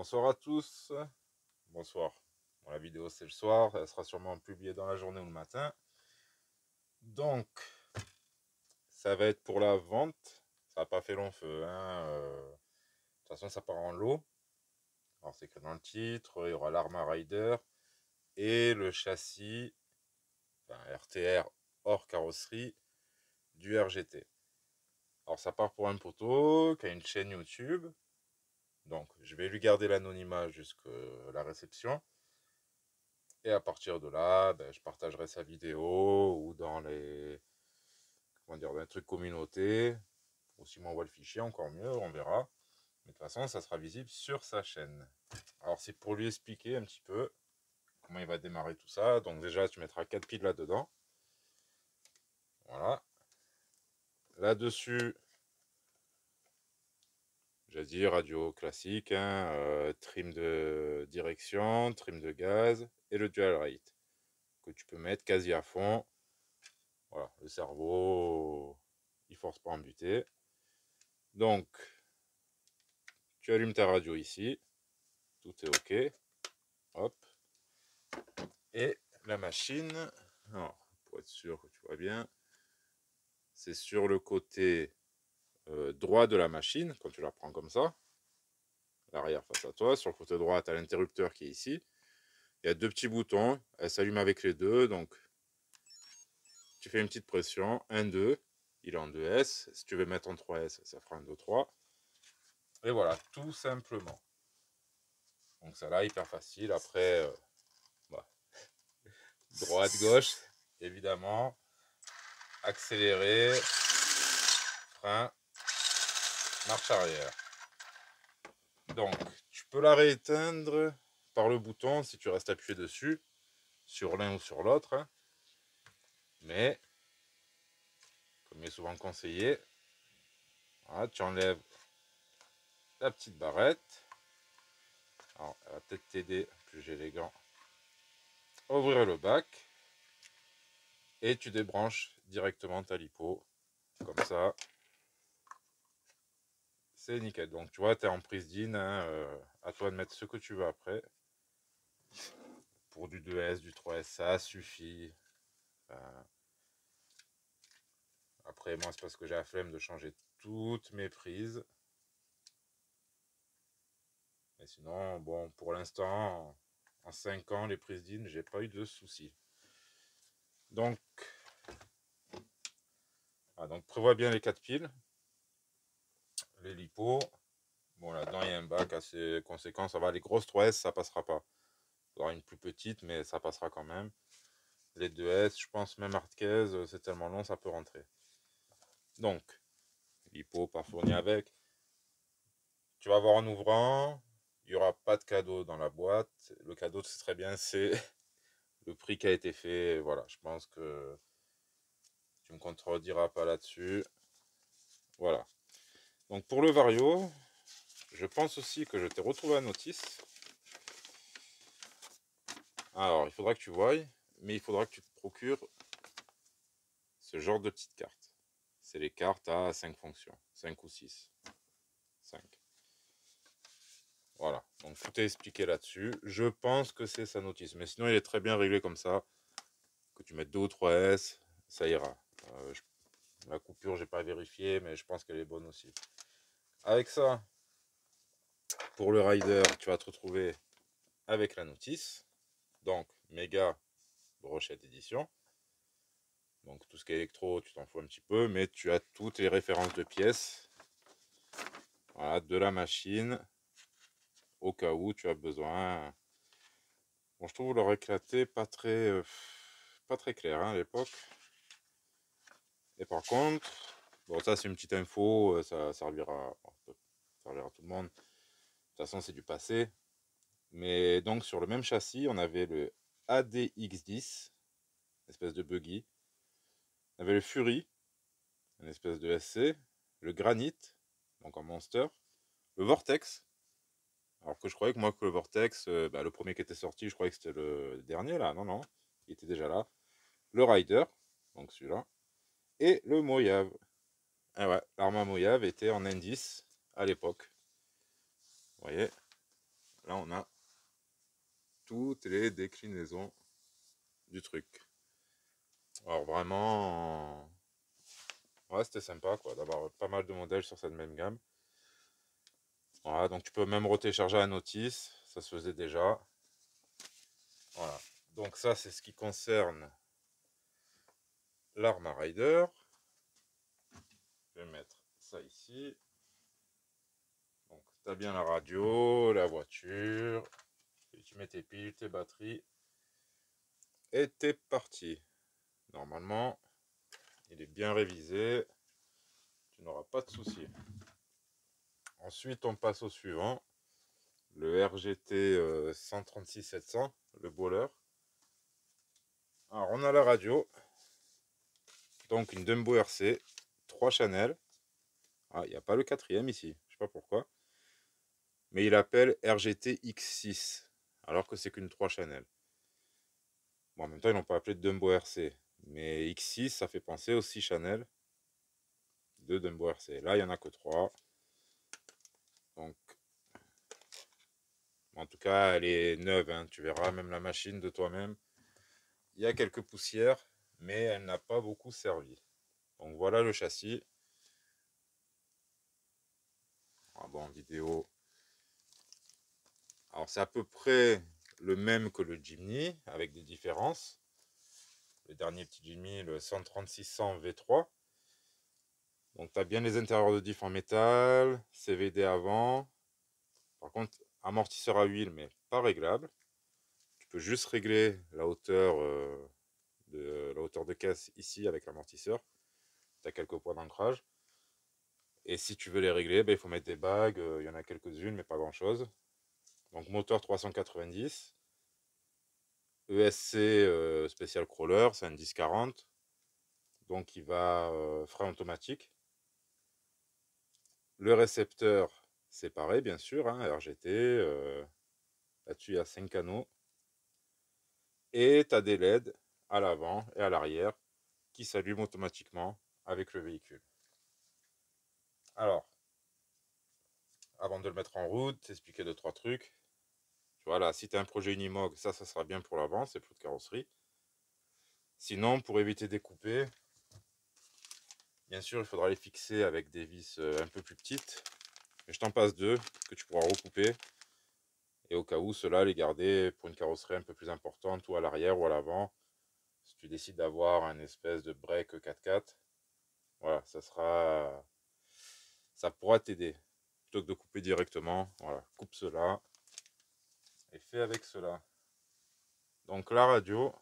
Bonsoir à tous. Bonsoir. Bon, la vidéo c'est le soir, elle sera sûrement publiée dans la journée ou le matin. Donc, ça va être pour la vente. Ça n'a pas fait long feu, hein. De toute façon, ça part en lot. Alors, c'est écrit dans le titre. Il y aura l'Arma Rider et le châssis, enfin, RTR hors carrosserie du RGT. Alors, ça part pour un poteau qui a une chaîne YouTube. Donc, je vais lui garder l'anonymat jusqu'à la réception. Et à partir de là, ben, je partagerai sa vidéo ou dans les, comment dire, dans les trucs communautés. Ou s'il m'envoie le fichier, encore mieux, on verra. Mais de toute façon, ça sera visible sur sa chaîne. Alors, c'est pour lui expliquer un petit peu comment il va démarrer tout ça. Donc, déjà, tu mettras 4 piles là-dedans. Voilà. Là-dessus, j'ai dit radio classique, hein, trim de direction, trim de gaz et le dual rate que tu peux mettre quasi à fond. Voilà, le cerveau, il force pas en buter. Donc, tu allumes ta radio ici, tout est OK. Hop. Et la machine, alors, pour être sûr que tu vois bien, c'est sur le côté droit de la machine, quand tu la prends comme ça, l'arrière face à toi. Sur le côté droit, tu as l'interrupteur qui est ici. Il y a deux petits boutons, elle s'allume avec les deux, donc tu fais une petite pression, 1, 2, il est en 2S. Si tu veux mettre en 3S, ça fera un 2, 3. Et voilà, tout simplement. Donc ça là, hyper facile. Après, bah, droite, gauche, évidemment. Accélérer, frein, marche arrière. Donc, tu peux la rééteindre par le bouton si tu restes appuyé dessus, sur l'un ou sur l'autre. Hein. Mais, comme il est souvent conseillé, voilà, tu enlèves la petite barrette. Alors, elle va peut-être t'aider, plus j'ai les gants. Ouvrir le bac. Et tu débranches directement ta lipo. Comme ça. C'est nickel. Donc, tu vois, tu es en prise d'in. Hein, à toi de mettre ce que tu veux après. Pour du 2S, du 3S, ça suffit. Après, moi, c'est parce que j'ai la flemme de changer toutes mes prises. Mais sinon, bon, pour l'instant, en 5 ans, les prises d'in, j'ai pas eu de soucis. Donc, donc prévois bien les 4 piles. Les lipos. Bon, là-dedans, il y a un bac assez conséquent. Ça va, les grosses 3S, ça passera pas. Il y aura une plus petite, mais ça passera quand même. Les 2S, je pense même Artcaise, c'est tellement long, ça peut rentrer. Donc, lipo pas fourni avec. Tu vas voir en ouvrant, il n'y aura pas de cadeau dans la boîte. Le cadeau, c'est très bien, c'est le prix qui a été fait. Voilà, je pense que tu me contrediras pas là-dessus. Voilà. Donc pour le Vario, je pense aussi que je t'ai retrouvé la notice. Alors, il faudra que tu voies, mais il faudra que tu te procures ce genre de petites cartes. C'est les cartes à 5 fonctions, 5 ou 6. 5. Voilà, donc tout est expliqué là-dessus. Je pense que c'est sa notice, mais sinon il est très bien réglé comme ça. Que tu mettes 2 ou 3 S, ça ira. La coupure, j'ai pas vérifié, mais je pense qu'elle est bonne aussi. Avec ça, pour le rider, tu vas te retrouver avec la notice. Donc, méga brochette édition. Donc, tout ce qui est électro, tu t'en fous un petit peu, mais tu as toutes les références de pièces. Voilà, de la machine, au cas où tu as besoin. Bon, je trouve leur éclaté pas très clair hein, à l'époque. Et par contre, bon, ça c'est une petite info, ça servira, bon, ça servira à tout le monde. De toute façon, c'est du passé. Mais donc sur le même châssis, on avait le ADX10, espèce de buggy. On avait le Fury, une espèce de SC. Le Granite, donc en monster. Le Vortex. Alors que je croyais que moi que le Vortex, le premier qui était sorti, je croyais que c'était le dernier là. Non, non, il était déjà là. Le Rider, donc celui-là. Et le Mojave. Ah ouais, l'arma Mojave était en indice à l'époque. Vous voyez. là on a toutes les déclinaisons du truc. Alors vraiment, ouais, c'était sympa quoi, d'avoir pas mal de modèles sur cette même gamme. Voilà, donc tu peux même retélécharger la notice, ça se faisait déjà. Voilà, donc ça c'est ce qui concerne l'Arma Rider. Je vais mettre ça ici. Donc tu as bien la radio, la voiture, et tu mets tes piles, tes batteries, et t'es parti. Normalement, il est bien révisé, tu n'auras pas de soucis. Ensuite, on passe au suivant, le RGT 136-700, le bowler. Alors, on a la radio, donc une Dumbo RC, 3 channels. Ah, il n'y a pas le quatrième ici, je sais pas pourquoi. Mais il appelle RGT X6, alors que c'est qu'une 3 channels. Bon, en même temps, ils n'ont pas appelé Dumbo RC. Mais X6, ça fait penser aux 6 channels de Dumbo RC. Là, il n'y en a que 3. Donc, en tout cas, elle est neuve. Hein. Tu verras, même la machine de toi-même. Il y a quelques poussières, mais elle n'a pas beaucoup servi. Donc, voilà le châssis. Ah bon, vidéo. Alors, c'est à peu près le même que le Jimny, avec des différences. Le dernier petit Jimny, le 13600 V3. Donc, tu as bien les intérieurs de diff en métal, CVD avant. Par contre, amortisseur à huile, mais pas réglable. Tu peux juste régler la hauteur de caisse ici avec l'amortisseur. Tu as quelques points d'ancrage. Et si tu veux les régler, ben, il faut mettre des bagues. Il y en a quelques-unes, mais pas grand-chose. Donc moteur 390. ESC Special Crawler, c'est un 1040. Donc il va frein automatique. Le récepteur, c'est pareil, bien sûr, hein, RGT. Là-dessus, il y a 5 canaux. Et tu as des LED à l'avant et à l'arrière qui s'allument automatiquement avec le véhicule. Alors, avant de le mettre en route, t'expliquer 2-3 trucs. Voilà, si tu as un projet Unimog, ça sera bien pour l'avant, c'est plus de carrosserie. Sinon, pour éviter des coupés, bien sûr, il faudra les fixer avec des vis un peu plus petites. Mais je t'en passe 2 que tu pourras recouper. Et au cas où, ceux-là, les garder pour une carrosserie un peu plus importante, ou à l'arrière ou à l'avant. Si tu décides d'avoir un espèce de break 4x4, voilà, ça pourra t'aider. Plutôt que de couper directement, voilà, coupe cela et fais avec cela. Donc la radio,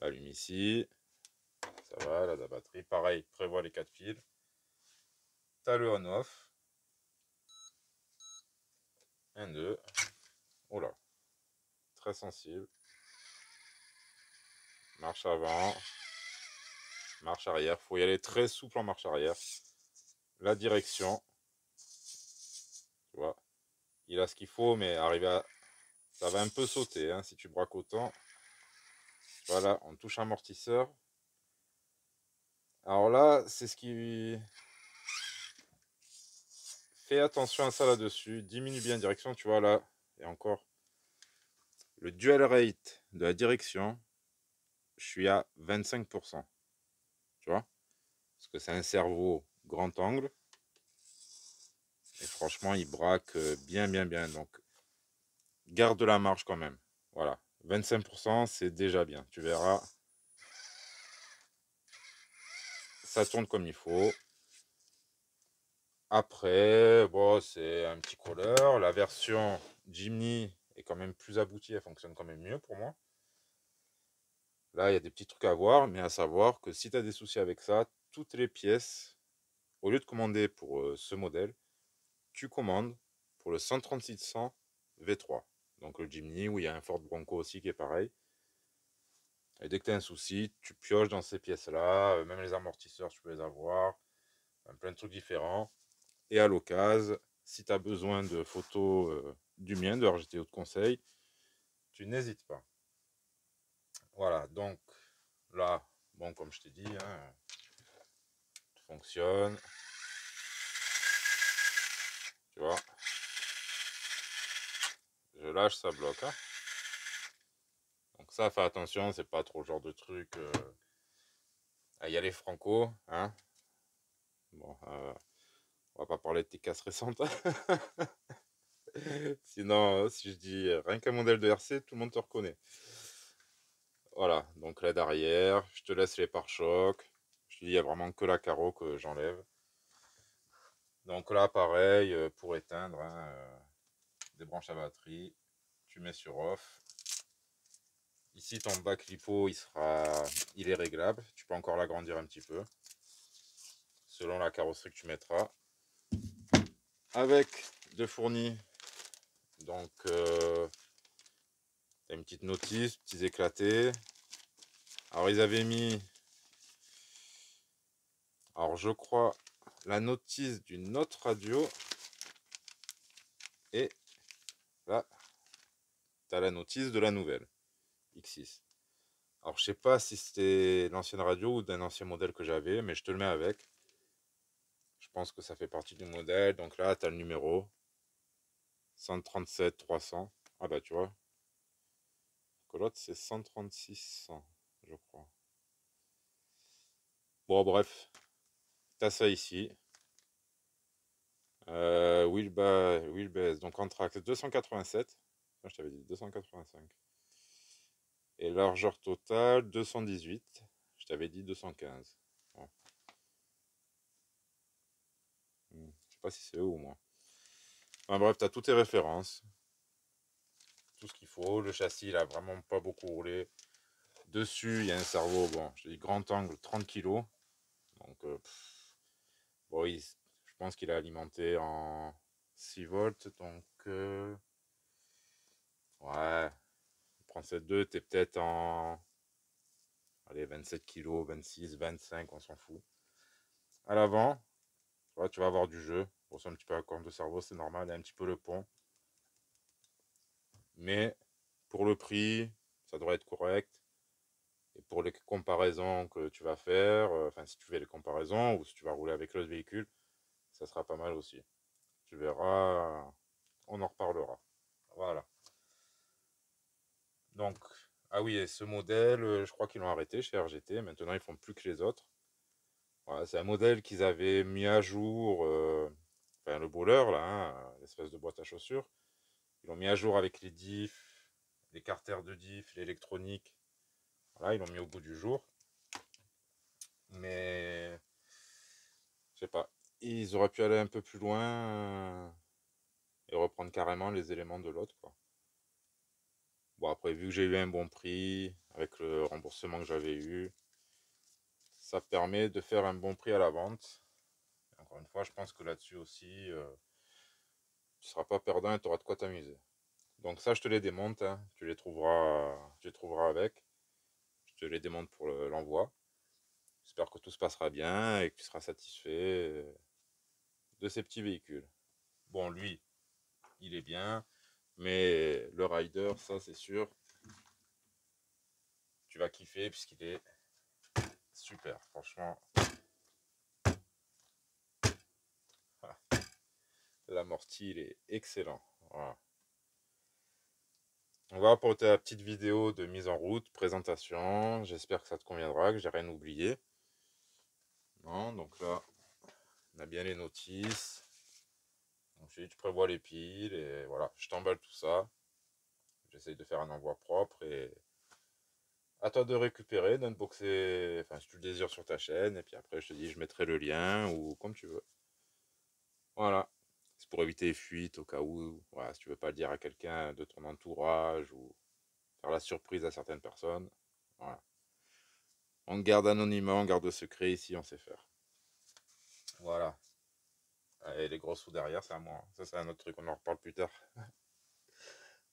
allume ici, ça va, la batterie, pareil, prévoit les 4 fils. T'as le on-off, 1, 2, oh là, très sensible. Marche avant, marche arrière, faut y aller très souple en marche arrière. La direction, tu vois, il a ce qu'il faut, mais arriver à... ça va un peu sauter hein, si tu braques autant. Voilà, on touche amortisseur. Alors là, c'est ce qui... Fais attention à ça là-dessus, diminue bien la direction, tu vois là, et encore. Le dual rate de la direction, je suis à 25%. Tu vois? Parce que c'est un cerveau grand angle. Et franchement, il braque bien, bien, bien. Donc, garde de la marge quand même. Voilà. 25%, c'est déjà bien. Tu verras. Ça tourne comme il faut. Après, bon, c'est un petit crawler. La version Jimny est quand même plus aboutie. Elle fonctionne quand même mieux pour moi. Là, il y a des petits trucs à voir. Mais à savoir que si tu as des soucis avec ça, toutes les pièces, au lieu de commander pour ce modèle, tu commandes pour le 13600 V3. Donc le Jimny, où il y a un Ford Bronco aussi qui est pareil. Et dès que tu as un souci, tu pioches dans ces pièces-là. Même les amortisseurs, tu peux les avoir. Plein de trucs différents. Et à l'occasion, si tu as besoin de photos du mien, de RGTO de conseil, tu n'hésites pas. Voilà, donc là, bon, comme je t'ai dit, hein, tout fonctionne. Tu vois. lâche, ça bloque, hein. Donc ça, fais attention, c'est pas trop le genre de truc à y aller franco, hein. Bon, on va pas parler de tes casses récentes. Sinon, si je dis rien qu'un modèle de RC, tout le monde te reconnaît. Voilà, donc l'aide arrière, je te laisse les pare-chocs. Je te dis, il n'y a vraiment que la carreau que j'enlève. Donc là, pareil, pour éteindre, hein, débranche la batterie, tu mets sur off. Ici, ton bac lipo, il est réglable. Tu peux encore l'agrandir un petit peu, selon la carrosserie que tu mettras. Avec de fournis, donc t'as une petite notice, petits éclatés. Alors ils avaient mis, alors je crois, la notice d'une autre radio. Et là, tu as la notice de la nouvelle X6. Alors je sais pas si c'était l'ancienne radio ou d'un ancien modèle que j'avais, mais je te le mets avec. Je pense que ça fait partie du modèle. Donc là, tu as le numéro 137 300. Ah bah tu vois, que l'autre c'est 136 100, je crois. Bon bref, tu as ça ici. Wheelbase, donc Anthrax 287. Ah, je t'avais dit 285. Et largeur totale 218. Je t'avais dit 215. Bon. Je sais pas si c'est eux ou moi. Enfin, bref, tu as toutes tes références. Tout ce qu'il faut. Le châssis, il a vraiment pas beaucoup roulé. Dessus, il y a un cerveau, bon, je dis grand angle, 30 kg. Donc, bon, je pense qu'il est alimenté en 6 volts. Donc, ouais, prends cette 2, t'es peut-être en, allez, 27 kg, 26, 25, on s'en fout. À l'avant, ouais, tu vas avoir du jeu. Bon, c'est un petit peu la corne de cerveau, c'est normal, il y a un petit peu le pont. Mais pour le prix, ça devrait être correct. Et pour les comparaisons que tu vas faire, enfin si tu fais les comparaisons ou si tu vas rouler avec l'autre véhicule, ça sera pas mal aussi. Tu verras, on en reparlera. Voilà. Donc, ah oui, et ce modèle, je crois qu'ils l'ont arrêté chez RGT. Maintenant, ils font plus que les autres. Voilà, c'est un modèle qu'ils avaient mis à jour, enfin le bowler là, hein, l'espèce de boîte à chaussures. Ils l'ont mis à jour avec les diffs, les carters de diff, l'électronique. Voilà, ils l'ont mis au goût du jour. Mais je sais pas, ils auraient pu aller un peu plus loin et reprendre carrément les éléments de l'autre, quoi. Bon, après, vu que j'ai eu un bon prix, avec le remboursement que j'avais eu, ça permet de faire un bon prix à la vente. Et encore une fois, je pense que là-dessus aussi, tu seras pas perdant et tu auras de quoi t'amuser. Donc ça, je te les démonte, hein. Tu les trouveras avec. Je te les démonte pour l'envoi. J'espère que tout se passera bien et que tu seras satisfait de ces petits véhicules. Bon, lui, il est bien, mais le rider, ça c'est sûr, tu vas kiffer puisqu'il est super, franchement. L'amorti, il est excellent. Voilà. On va pour ta petite vidéo de mise en route, présentation. J'espère que ça te conviendra, que j'ai rien oublié. Non, donc là, on a bien les notices. Ensuite, tu prévois les piles et voilà, je t'emballe tout ça. J'essaye de faire un envoi propre et à toi de récupérer, d'unboxer, enfin si tu le désires sur ta chaîne. Et puis après, je te dis, je mettrai le lien ou comme tu veux. Voilà. C'est pour éviter les fuites au cas où, voilà, si tu veux pas le dire à quelqu'un de ton entourage ou faire la surprise à certaines personnes. Voilà. On garde anonymat, on garde secret ici, on sait faire. Voilà. Et les gros sous derrière, c'est à moi. Ça, c'est un autre truc, on en reparle plus tard.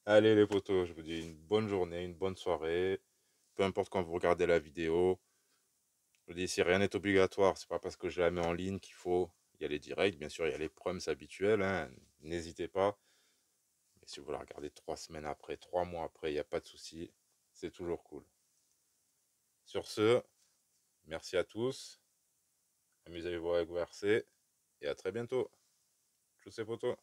Allez les potos, je vous dis une bonne journée, une bonne soirée. Peu importe quand vous regardez la vidéo. Je vous dis, si rien n'est obligatoire, c'est pas parce que je la mets en ligne qu'il faut y aller direct. Bien sûr, il y a les proms habituels, hein. N'hésitez pas. Mais si vous la regardez 3 semaines après, 3 mois après, il n'y a pas de souci. C'est toujours cool. Sur ce, merci à tous. Amusez-vous avec vos RC. Et à très bientôt. Tous ces potos.